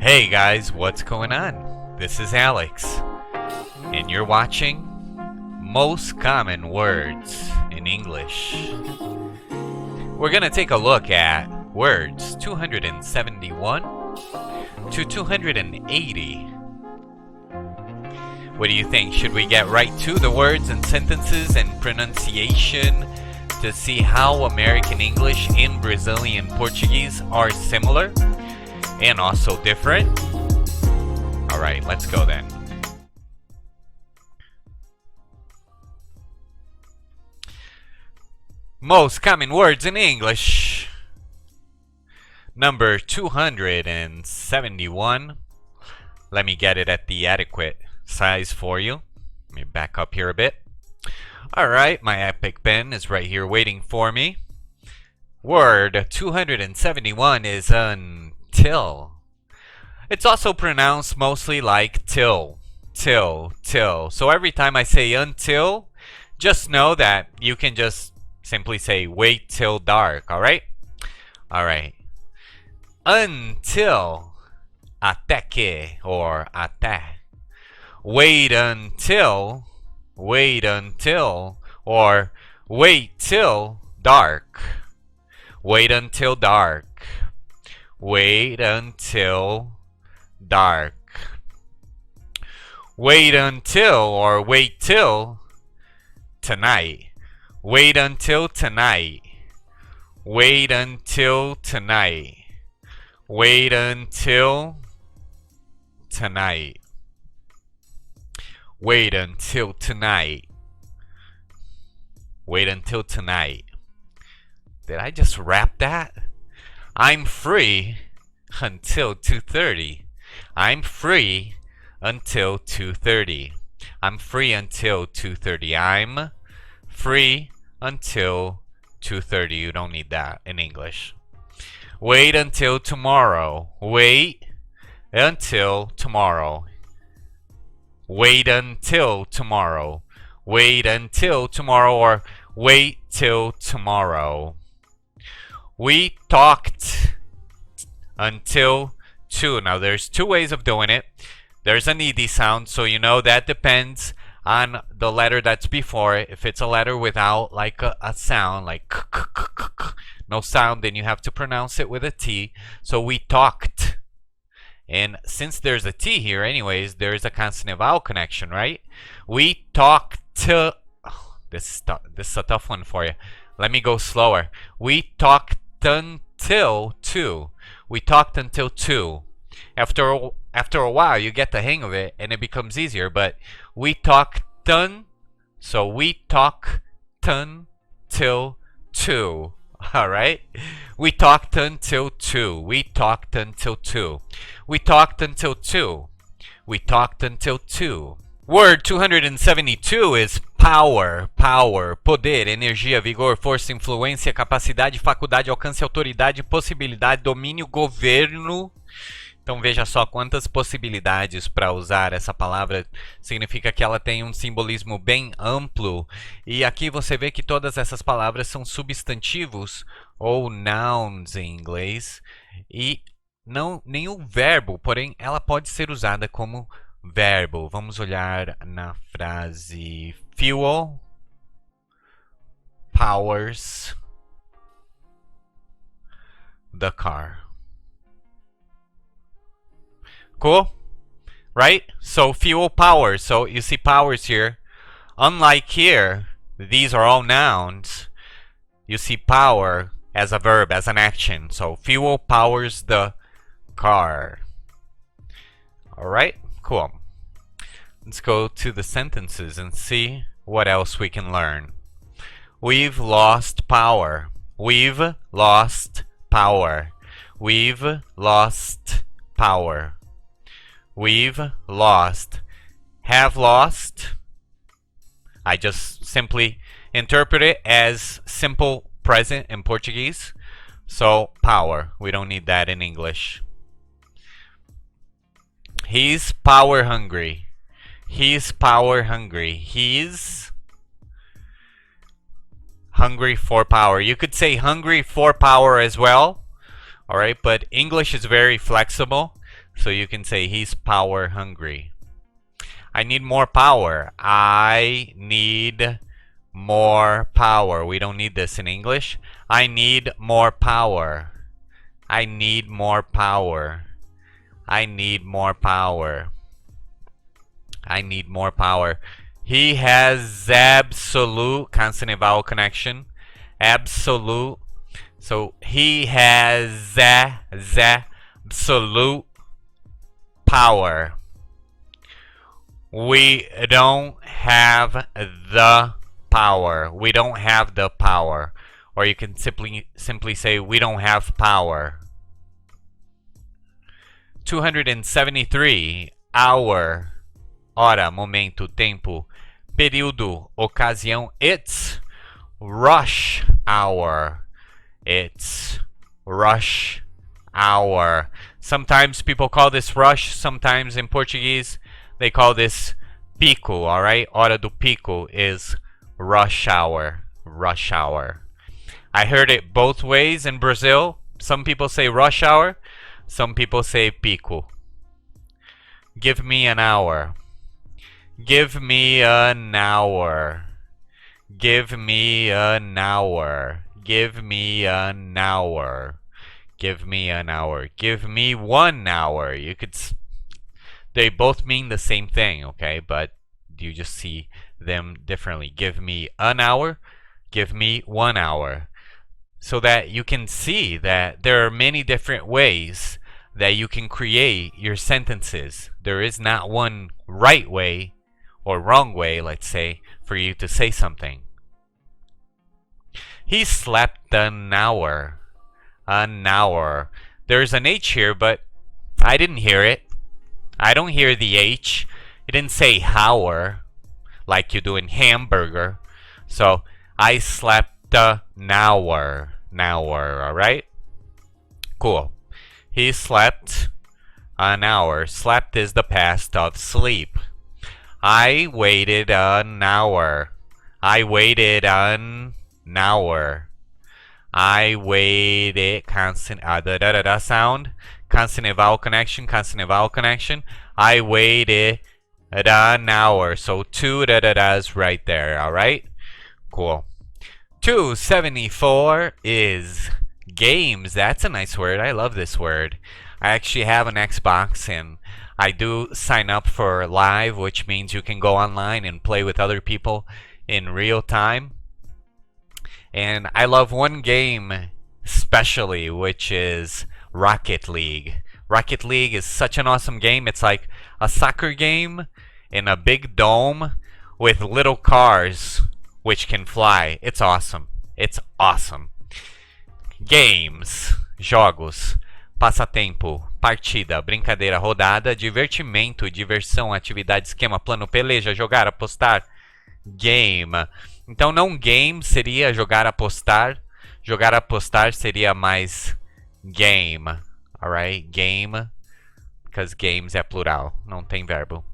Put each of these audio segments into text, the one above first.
Hey guys, what's going on? This is Alex, and you're watching Most Common Words in English. We're gonna take a look at words 271 to 280. What do you think? Should we get right to the words and sentences and pronunciation to see how American English and Brazilian Portuguese are similar and also different? Alright, let's go then. Most common words in English. Number 271. Let me get it at the adequate size for you. Let me back up here a bit. Alright, my epic pen is right here waiting for me. Word 271 is until. It's also pronounced mostly like till. So every time I say until, just know that you can just simply say wait till dark, alright? Alright. Until. Até que, or até. Wait until, or wait till dark. Wait until dark. Wait until dark. Wait until, or wait till tonight. Wait until tonight. Wait until tonight. Wait until tonight. Wait until tonight. Wait until tonight. Did I just rap that? I'm free until 2:30. I'm free until 2:30. I'm free until 2:30. I'm free until 2:30. You don't need that in English. Wait until tomorrow. Wait until tomorrow. Wait until tomorrow. Wait until tomorrow, or wait till tomorrow. We talked until 2. Now there's two ways of doing it. There's an ED sound, so you know that depends on the letter that's before it. If it's a letter without like a sound, like no sound, then you have to pronounce it with a T. So we talked. And since there's a T here anyways, there's a consonant vowel connection, right? We talked to... Oh, this is a tough one for you. Let me go slower. We talked until 2. We talked until 2. After a while, you get the hang of it, and it becomes easier. But we talked so we talk till 2. All right? We talked until 2. We talked until 2. We talked until 2. We talked until 2. Word 272 is power. Power. Poder, energia, vigor, força, influência, capacidade, faculdade, alcance, autoridade, possibilidade, domínio, governo. Então veja só quantas possibilidades para usar essa palavra. Significa que ela tem um simbolismo bem amplo. E aqui você vê que todas essas palavras são substantivos ou nouns em inglês. E não nenhum verbo, porém ela pode ser usada como verbo. Vamos olhar na frase fuel powers the car. Cool? Right? So fuel powers. So you see powers here. Unlike here, these are all nouns. You see power as a verb, as an action. So fuel powers the car. Alright? Cool. Let's go to the sentences and see what else we can learn. We've lost power. We've lost power. We've lost power. We've lost. Have lost. I just simply interpret it as simple present in Portuguese. So, power. We don't need that in English. He's power hungry. He's power hungry. He's hungry for power. You could say hungry for power as well. Alright, but English is very flexible. So you can say he's power hungry. I need more power. I need more power. We don't need this in English. I need more power. I need more power. I need more power. I need more power. He has absolute consonant and vowel connection. Absolute. So he has absolute power. We don't have the power. We don't have the power. Or you can simply say we don't have power. 273. Hour. Hora, momento, tempo, período, ocasião. It's rush hour. It's rush hour. Sometimes people call this rush. Sometimes in Portuguese they call this pico, alright? Hora do pico is rush hour. Rush hour. I heard it both ways in Brazil. Some people say rush hour. Some people say pico. Give me an hour. Give me an hour. Give me an hour. Give me an hour. Give me an hour. Give me 1 hour. You could. They both mean the same thing, okay? But you just see them differently. Give me an hour. Give me 1 hour. So that you can see that there are many different ways that you can create your sentences. There is not one right way or wrong way, let's say, for you to say something. He slept an hour. An hour. There's an H here, but I didn't hear it. I don't hear the H. It didn't say hour, like you do in hamburger. So, I slept an hour. An hour, alright? Cool. He slept an hour. Slept is the past of sleep. I waited an hour. I waited an hour. I waited consonant sound. Consonant vowel connection. Consonant vowel connection. I waited an hour. So 2 da-da-das right there. Alright? Cool. 274 is games. That's a nice word. I love this word. I actually have an Xbox and I do sign up for live, which means you can go online and play with other people in real time. And I love one game especially, which is Rocket League. Rocket League is such an awesome game. It's like a soccer game in a big dome with little cars which can fly. It's awesome. It's awesome. Games, jogos, passatempo, partida, brincadeira, rodada, divertimento, diversão, atividade, esquema, plano, peleja, jogar, apostar, game. Então não game seria jogar, apostar. Jogar, apostar seria mais game. Alright? Game. Because games é plural. Não tem verbo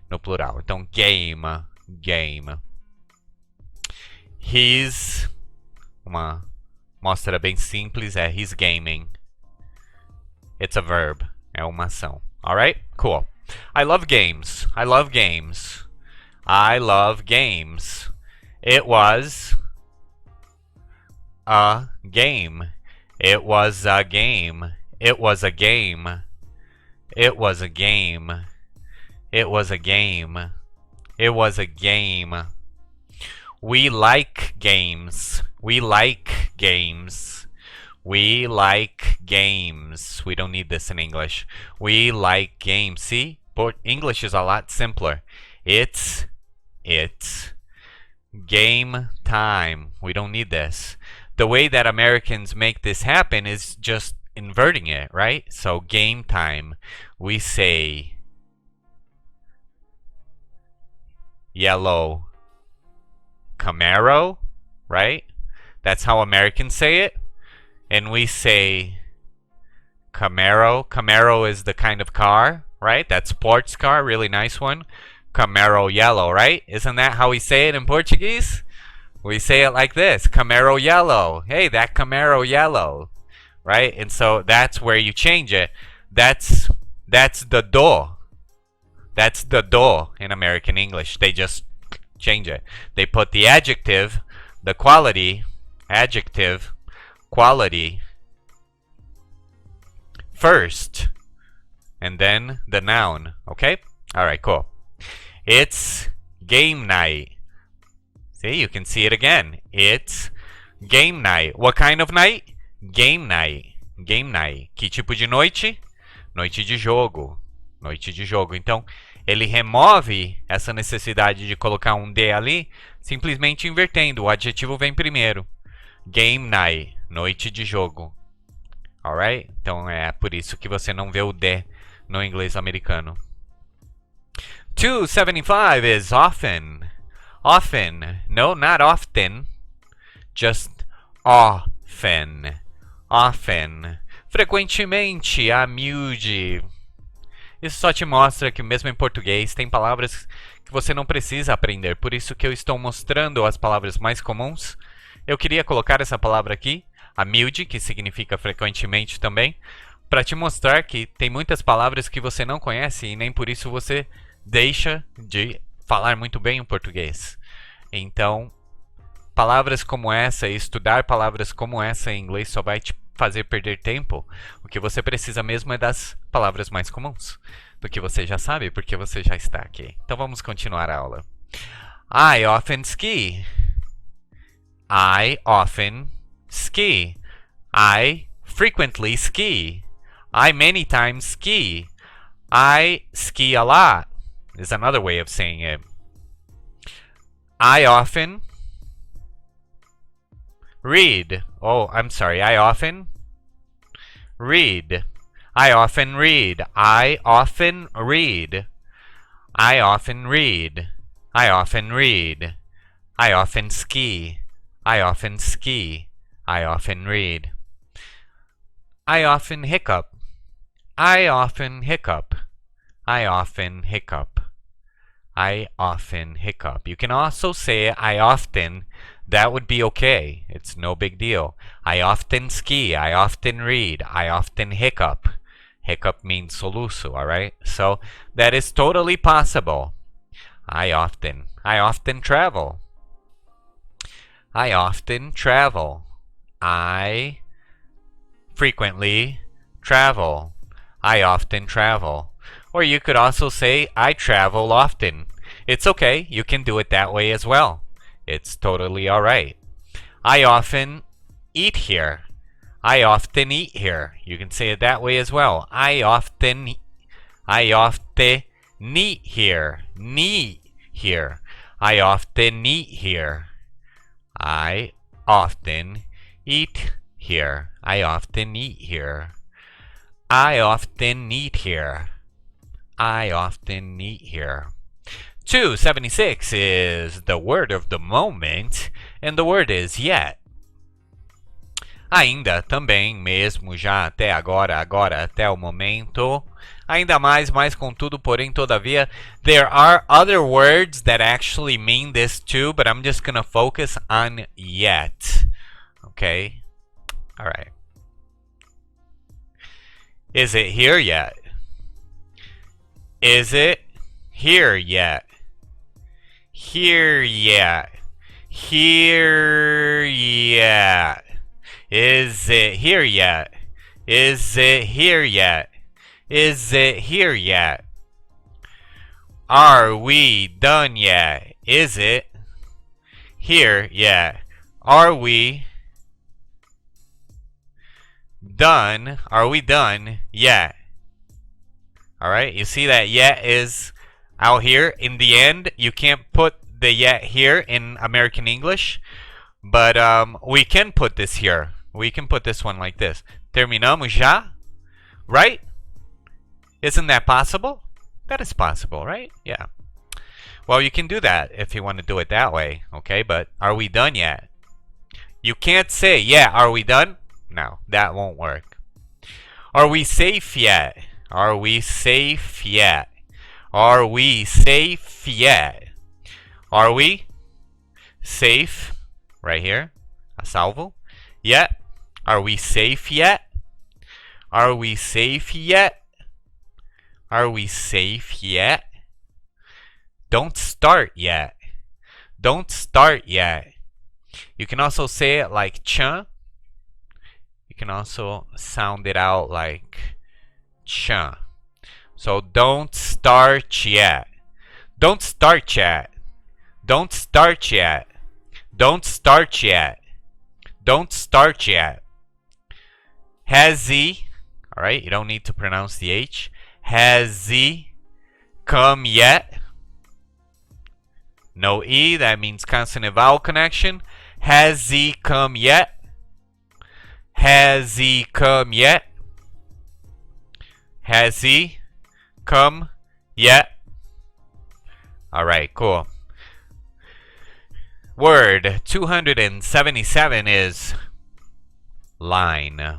no plural. Então game. Game. He's. Uma mostra bem simples é he's gaming. It's a verb. É uma ação. Alright? Cool. I love games. I love games. I love games. It was a game. It was a game. It was a game. It was a game. It was a game. It was a game. We like games. We like games. We like games. We don't need this in English. We like games. See? But English is a lot simpler. It's game time. We don't need this. The way that Americans make this happen is just inverting it, right? So game time. We say yellow Camaro, right? That's how Americans say it. And we say Camaro. Camaro is the kind of car, right? That sports car, really nice one. Camaro yellow, right? Isn't that how we say it in Portuguese? We say it like this, Camaro yellow. Hey, that Camaro yellow, right? And so that's where you change it. That's That's the do. That's the do in American English. They just change it. They put the adjective, the quality, adjective, quality first, and then the noun. Okay? Alright, cool. It's game night. See, you can see it again. It's game night. What kind of night? Game night. Game night. Que tipo de noite? Noite de jogo. Noite de jogo. Então, ele remove essa necessidade de colocar um D ali, simplesmente invertendo. O adjetivo vem primeiro. Game night. Noite de jogo. Alright? Então, é por isso que você não vê o D no inglês americano. 275 is often. Often. No, not often. Just often. Often. Frequentemente, a miúde. Isso só te mostra que mesmo em português tem palavras que você não precisa aprender. Por isso que eu estou mostrando as palavras mais comuns. Eu queria colocar essa palavra aqui, a miúde, que significa frequentemente também, para te mostrar que tem muitas palavras que você não conhece e nem por isso você deixa de falar muito bem o português. Então, palavras como essa e estudar palavras como essa em inglês só vai te fazer perder tempo. O que você precisa mesmo é das palavras mais comuns, do que você já sabe, porque você já está aqui. Então vamos continuar a aula. I often ski. I often ski. I frequently ski. I many times ski. I ski a lot is another way of saying it. I often read. Oh, I'm sorry. I often read. I often read. I often read. I often read. I often read. I often ski. I often ski. I often read. I often hiccup. I often hiccup. I often hiccup. I often hiccup. You can also say I often. That would be okay. It's no big deal. I often ski. I often read. I often hiccup. Hiccup means soluço, alright? So that is totally possible. I often travel. I often travel. I frequently travel. I often travel. Or you could also say I travel often. It's okay. You can do it that way as well. It's totally alright. I often eat here. I often eat here. You can say it that way as well. I often eat here. Neat here. I often eat here. I often eat here. I often eat here. I often eat here. I often eat here. 276 is the word of the moment, and the word is yet. Ainda, também, mesmo, já, até agora, agora, até o momento. Ainda mais, mais, contudo, porém, todavia. There are other words that actually mean this too, but I'm just gonna focus on yet. Okay? Alright. Is it here yet? Is it here yet? Here yet. Here yet. Is it here yet? Is it here yet? Is it here yet? Are we done yet? Is it here yet? Are we done? Are we done yet? Alright, you see that yet is out here in the end. You can't put the yet here in American English, but we can put this here. We can put this one like this. Terminamos já? Right? Isn't that possible? That is possible, right? Yeah. Well, you can do that if you want to do it that way, okay? But are we done yet? You can't say, yeah, are we done? No, that won't work. Are we safe yet? Are we safe yet? Are we safe yet? Are we safe? Right here. A salvo. Yet. Are we safe yet? Are we safe yet? Are we safe yet? Don't start yet. Don't start yet. You can also say it like ch. You can also sound it out like ch. So don't start yet. Don't start yet. Don't start yet. Don't start yet. Don't start yet. Has he, all right, you don't need to pronounce the H. Has he come yet? No E, that means consonant vowel connection. Has he come yet? Has he come yet? Has he come yet? All right, cool. Word 277 is line.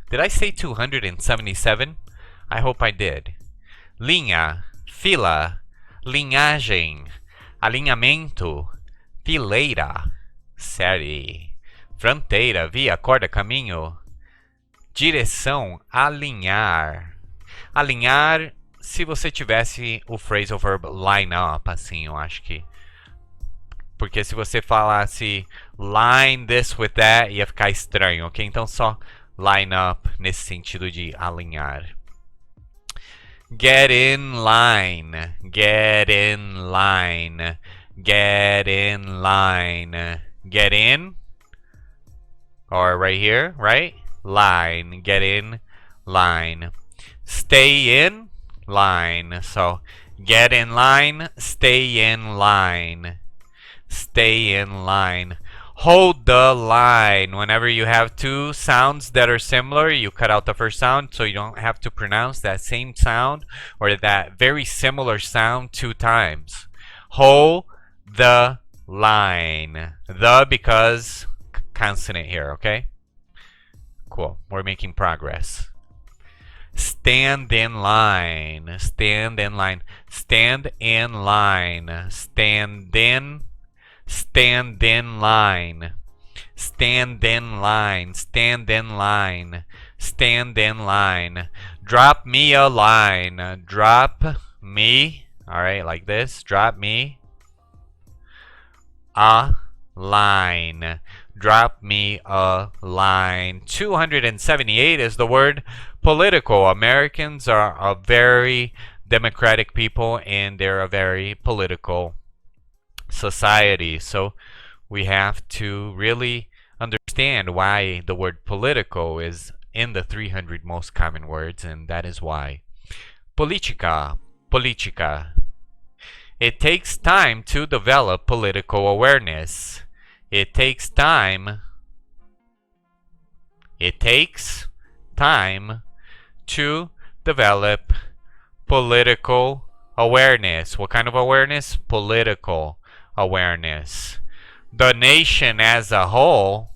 Did I say 277? I hope I did. Linha, fila, linhagem, alinhamento, fileira, série, fronteira, via, corda, caminho, direção, alinhar. Alinhar, se você tivesse o phrasal verb line up, assim, eu acho que. Porque se você falasse line this with that, ia ficar estranho, ok? Então só line up nesse sentido de alinhar. Get in line, get in line, get in line, get in, or right here, right? Line, get in line. Stay in line, so get in line, stay in line. Stay in line. Hold the line. Whenever you have two sounds that are similar, you cut out the first sound so you don't have to pronounce that same sound or that very similar sound two times. Hold the line. The because consonant here, okay? Cool. We're making progress. Stand in line. Stand in line. Stand in line. Stand in. Stand in line. Stand in line. Stand in line. Stand in line. Drop me a line. Drop me. Alright, like this. Drop me a line. Drop me a line. 278 is the word political. Americans are a very democratic people and they're a very political society. So we have to really understand why the word political is in the 300 most common words, and that is why. Politica, politica. It takes time to develop political awareness. It takes time. It takes time to develop political awareness. What kind of awareness? Political awareness. The nation as a whole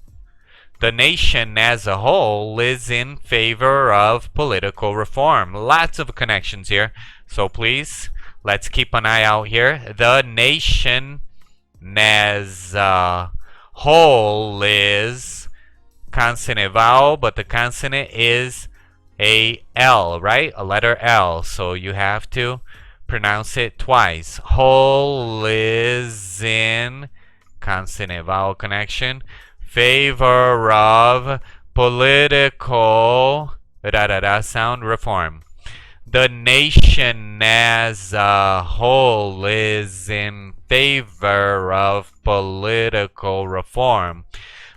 is in favor of political reform. Lots of connections here. So please, let's keep an eye out here. The nation as a whole is consonant vowel, but the consonant is a L, right? A letter L. So you have to pronounce it twice. Whole is in consonant vowel connection. Favor of political sound reform. The nation as a whole is in favor of political reform.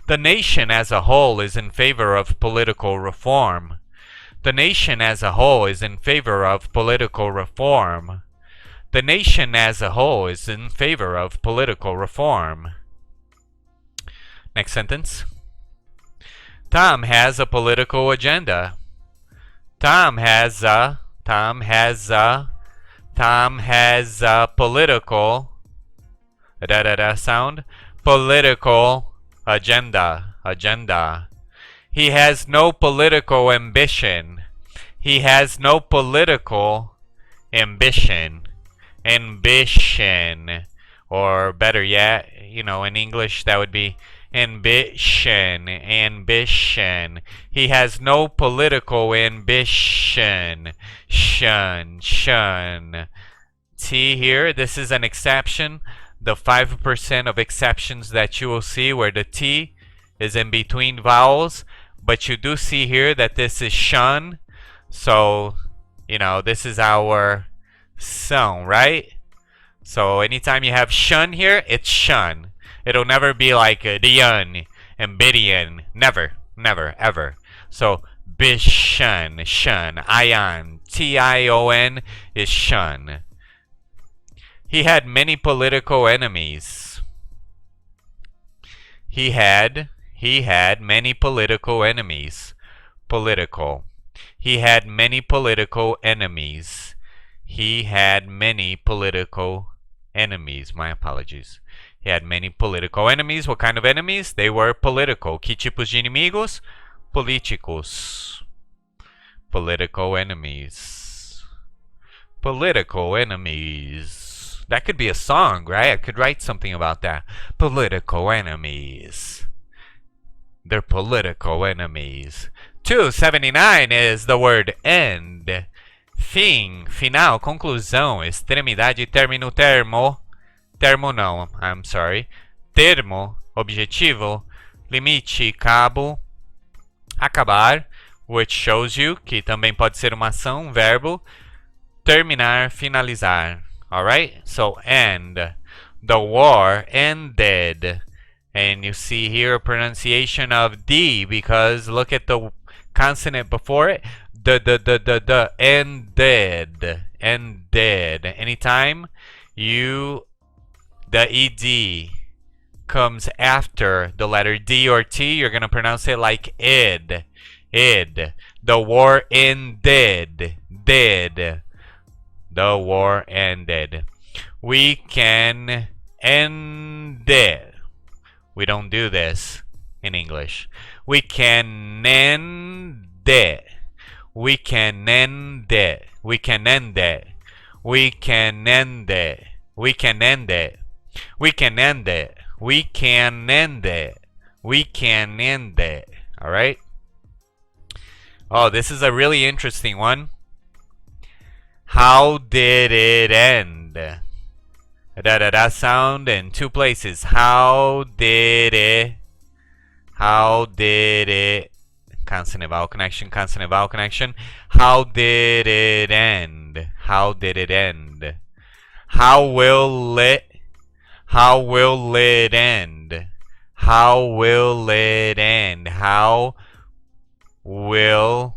The nation as a whole is in favor of political reform. The nation as a whole is in favor of political reform. The nation as a whole is in favor of political reform. Next sentence. Tom has a political agenda. Tom has a political sound. Political agenda. He has no political ambition. He has no political ambition. Ambition. Or better yet, in English that would be Ambition, ambition. He has no political ambition. Shun. T here, this is an exception. The 5% of exceptions that you will see where the T is in between vowels. But you do see here that this is shun. So, this is our son, right? So anytime you have shun here, it's shun. It'll never be like dian and bidian. Never, ever. So bishun, shun, ion, tion is shun. He had many political enemies. He had many political enemies. Political. He had many political enemies. He had many political enemies. My apologies. He had many political enemies. What kind of enemies? They were political. Que tipos de inimigos? Políticos. Political enemies. Political enemies. That could be a song, right? I could write something about that. Political enemies. They're political enemies. 279 is the word end. Fim, final, conclusão, extremidade, término, termo. Termo não, I'm sorry. Termo, objetivo. Limite, cabo. Acabar, which shows you que também pode ser uma ação, verbo. Terminar, finalizar. Alright? So, end. The war ended. And you see here a pronunciation of D because look at the consonant before it. The ended. Ended. Anytime the ed comes after the letter D or T, you're going to pronounce it like id. Id. The war ended. Did. The war ended. We can end it. We don't do this in English. We can end it. We can end it. We can end it. We can end it. We can end it. We can end it. We can end it. We can end it. Alright? Oh, this is a really interesting one. How did it end? Da sound in two places. How did it? How did it? Consonant vowel connection, consonant vowel connection. How did it end? How did it end? How will it? How will it end? How will it end? How will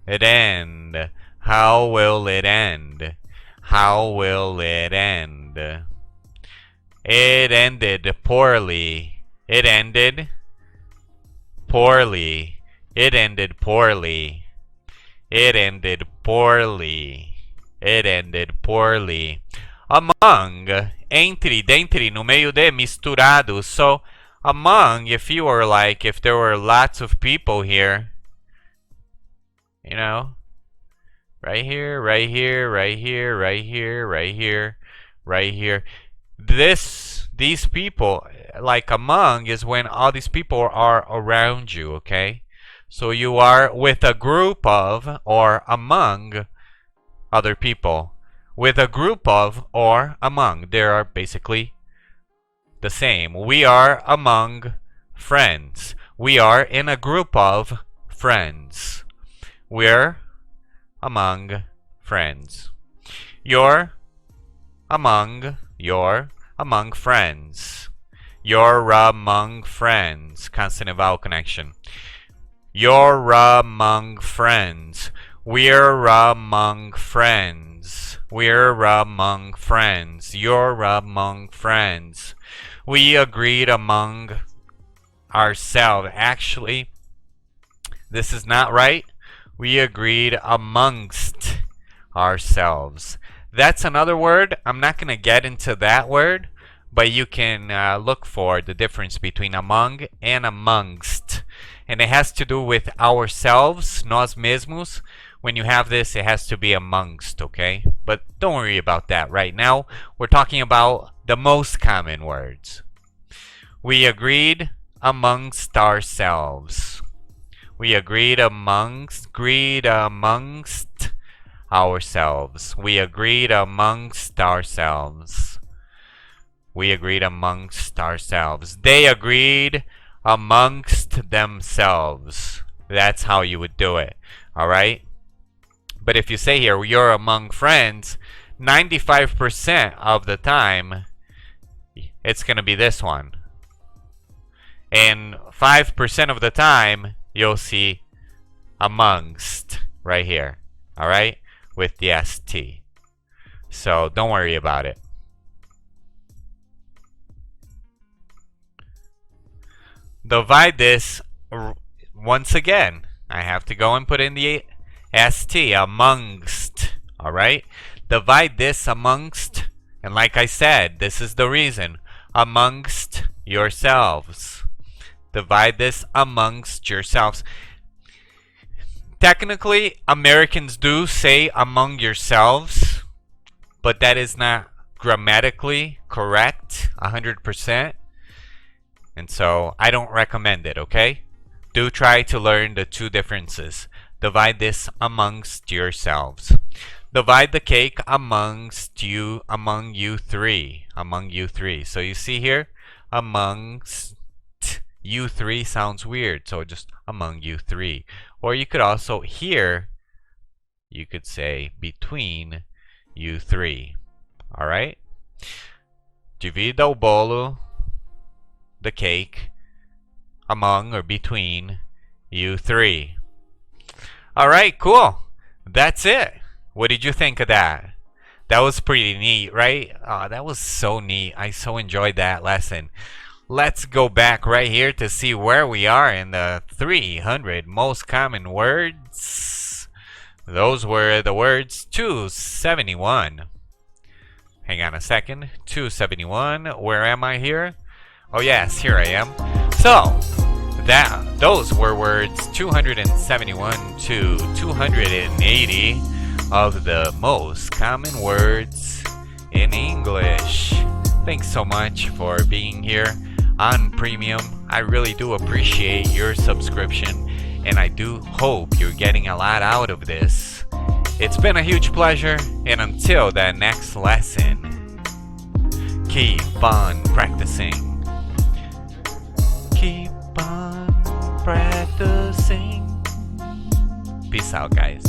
it end? How will it end? How will it end? It ended poorly. It ended poorly. It ended poorly. It ended poorly. It ended poorly. Among, entre, dentre, no meio de, misturado. So, among, if there were lots of people here, right here, right here, right here, right here, right here, right here. These people, like among, is when all these people are around you, okay? So you are with a group of or among other people. With a group of or among. They are basically the same. We are among friends. We are in a group of friends. We're among friends. You're among friends. You're among friends. Consonant vowel connection. You're among friends. We're among friends. We're among friends. You're among friends. We agreed among ourselves. Actually, this is not right. We agreed amongst ourselves. That's another word. I'm not going to get into that word, but you can look for the difference between among and amongst. And it has to do with ourselves, nós mesmos. When you have this, it has to be amongst, okay? But don't worry about that right now. We're talking about the most common words. We agreed amongst ourselves. We agreed amongst ourselves. We agreed amongst ourselves. We agreed amongst ourselves. They agreed amongst themselves. That's how you would do it. Alright? But if you say here, you're among friends, 95% of the time, it's going to be this one. And 5% of the time, you'll see amongst right here. Alright? With the ST. So don't worry about it. Divide this once again. I have to go and put in the ST, amongst. Alright? Divide this amongst, and like I said, this is the reason. Amongst yourselves. Divide this amongst yourselves. Technically, Americans do say among yourselves, but that is not grammatically correct 100%. And so I don't recommend it, okay? Do try to learn the two differences. Divide this amongst yourselves. Divide the cake among you three. Among you three. So you see here, amongst you three sounds weird. So just among you three. Or you could also here, you could say between you three. Alright? Divida o bolo, the cake, among or between you three. Alright, cool. That's it. What did you think of that? That was pretty neat, right? That was so neat. I so enjoyed that lesson. Let's go back right here to see where we are in the 300 most common words. Those were the words 271. Hang on a second. 271. Where am I here? Oh yes, here I am. So, those were words 271 to 280 of the most common words in English. Thanks so much for being here on Premium. I really do appreciate your subscription, and I do hope you're getting a lot out of this. It's been a huge pleasure, and until the next lesson, keep on practicing. Keep on practicing. Peace out, guys.